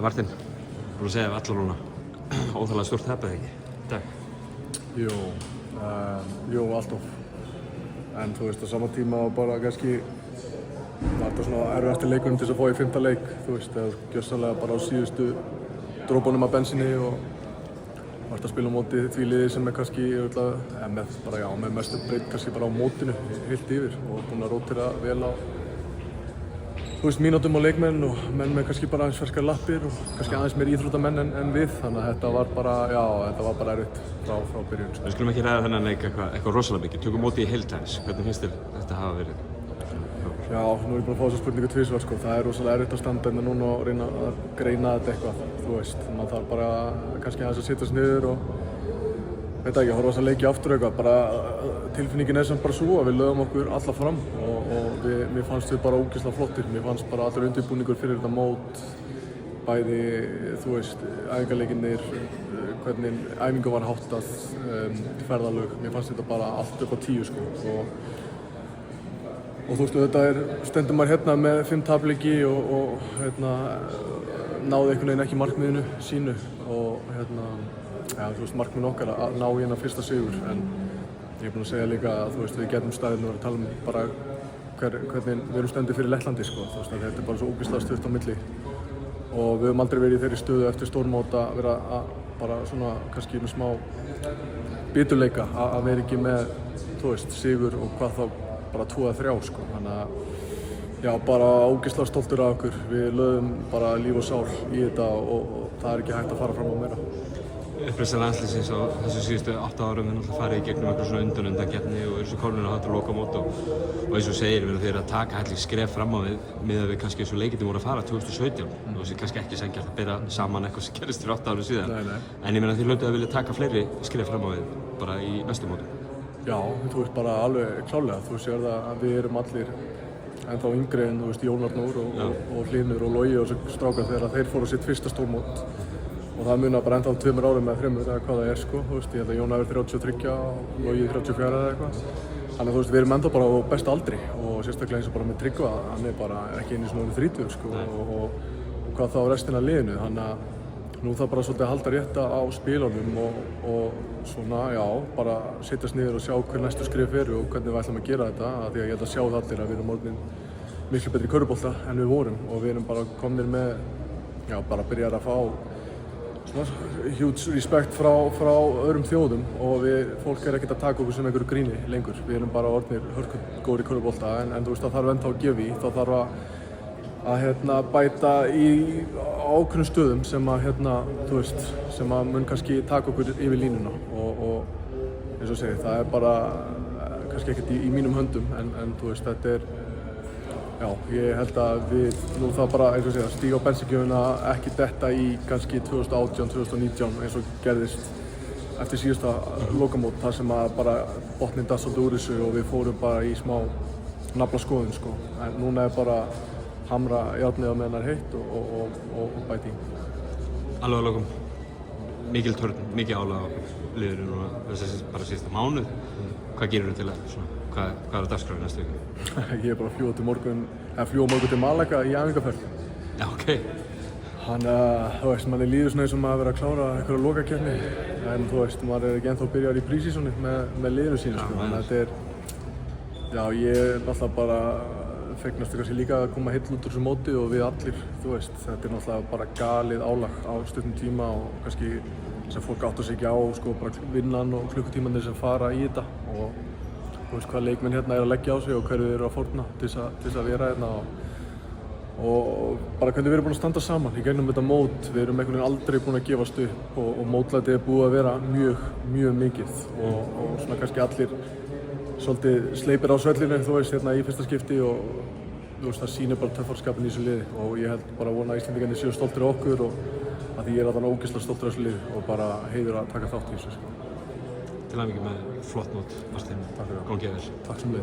Martin, búin að segja við alla núna, óþarlega stórt tap eða ekki, í dag? Jú, alltof. En þú veist, á sama tíma bara kannski var þetta svona erfiðasti leikurinn til þess að fá í 5. leik, þú veist, eða gjörsamlega bara á síðustu drópunum af bensinni og varst að spila á móti því liði sem er kannski með mestu breytt kannski bara á mótinu heilt yfir og búin að rótira vel á mínútum og leikmenn og menn með kannski bara aðeins ferskar lappir og kannski aðeins meir íþróttamenn en við, þannig að þetta var bara erfitt frá byrjun. Við skulum ekki ræða þennan leik eitthvað rosalega mikið. Tökum mótið í heild aðeins. Hvernig finnst þér þetta hafa verið? Já, nú er ég búinn að fá þessa spurningu tvisvar sko. Það er rosalega erfitt að standa hérna núna og reyna að greina þetta eitthvað, þú veist. Maður þarf bara kannski aðeins að sittast niður og veit ekki, horfa þessa leiki aftur eitthvað. Bara tilfinningin er samt bara svo að við lögum okkur alla fram og mér fannst við bara ógeðslega flottir. Mér fannst bara allur undirbúningur fyrir þetta mót, bæði, þú veist, æfingarleikinnir, hvernig æfingu var háttað, ferðalög. Mér fannst þetta bara allt upp á 10 sko. Og þú veist, þetta stendur maður hérna með 5 tapleiki og náði einhvern veginn ekki markmiðinu sínu og þú veist, markmiðin okkar að ná í hérna fyrsta sigur, en ég er búinn að segja líka að þú veist, við getum staðið og tala um bara hvernig við erum stendur fyrir Lettlandi sko, þú veist, þetta er bara svo ógeðslega stutt á milli og við höfum aldrei verið í þeirri stöðu eftir stórmót að vera bara svona kannski með smá biturleika að vera ekki með, þú veist, sigur og hvað þá bara 2 eða 3 sko, þannig að já, bara ógeðslega stoltur af okkur. Við lögðum bara líf og sál í þetta og það er ekki hægt að fara fram á meira. Uppreisn landsliðsins á þessu síðustu 8 árum er náttúrulega farið í gegnum einhver svona undankeppni og eru svo komin á þetta lokamót og eins og segir, þeir eru að taka helling skref fram á miðað við kannski eins og leikirnir voru að fara 2017 og þessi kannski ekki sanngjarnt að bera saman eitthvað sem gerist fyrir 8 árum síðan. En ég meina þið hljótið að vilja taka fleiri skref fram á bara í næstu mótum. Já, þú veist, bara alveg klálega. Þú sér það að við erum allir ennþá yngri en, þú veist, Jón Arnór og Hlynur og Logi og þessu strákar þegar þeir fóru á sitt fyrsta stórmót og það munar bara ennþá 2 árum eða 3 eða hvað það er sko, þú veist, ég held að Jón hafi 33 og Logi 34 eða eitthvað. Þannig að þú veist, við erum ennþá bara á besta aldri og sérstaklega eins og bara með Tryggva, hann er bara ekki einu svona 30 sko og hvað þá restina af liðinu, þannig að nú þarf bara svolítið að halda rétta á spilunum og svona, já, bara setjast niður og sjá hver næstu skref eru og hvernig við ætlum að gera þetta, af því að ég held að sjá það allir að við erum orðin miklu betri í körfubolta en við vorum og við erum bara komnir með, já, bara byrjar að fá svona huge respect frá öðrum þjóðum og fólk er ekkert að taka okkur sem einhverju gríni lengur. Við erum bara orðnir hörkugóðir í körfubolta en þú veist, það þarf ennþá að gefa í, þá þarf að bæta í ákveðnum stöðum sem þú veist, sem mun kannski taka okkur yfir línuna og eins og segir, það er bara kannski ekkert í mínum höndum en þú veist, þetta er, já, ég held að við nú það bara, eins og segja, stíga á bensinkjöfuna, ekki detta í kannski 2018, 2019 eins og gerðist eftir síðasta lokamót, þar sem að bara botninn datt svolítið úr þessu og við fórum bara í smá naflaskoðun sko, en núna er bara hamra járnið á meðan það er heitt og bæti í. Alveg að lokum, mikil törn, mikið álag á liðinu núna bara síðasta mánuð. Hvað gerirðu til að, hvað er á dagskráin næstu viku? Ég er bara að fljúga morgun til Malaga í æfingaferð. Já, ok. Þannig að, þú veist, manni líður svona eins og maður að vera að klára einhverja lokakeppni en þú veist, maður er ekki ennþá byrjar í prísísoni með liðinu sínu sko, þannig að þetta er, já, ég er náttúrulega bara fegnast kannski líka að koma heill út úr þessu móti og við allir, þú veist, þetta er náttúrulega bara galið álag á stuttum tíma og kannski sem fólk áttar sig ekki á, sko, bara vinnan og klukkutímanir sem fara í þetta og þú veist hvað leikmenn hérna er að leggja á sig og hverju eru að fórna til þess að vera hérna og bara hvernig við erum búin að standa saman í gegnum þetta mót. Við erum einhvern veginn aldrei búin að gefast upp og mótlætið er búið að vera mjög mikið og svona kannski allir svolítið sleipir á svellinu, þú veist, hérna í fyrsta skipti og þú veist, það sýnir bara töffarskapinn í þessu liði og ég held bara að vona að Íslendingarnir séu stoltir af okkur og að því ég er alveg ógeðslega stoltur af þessu liði og bara heiður að taka þátt í þessu. Til hamingju með flott mót, Martin. Takk fyrir það. Gangi þér vel. Takk sem leiðis.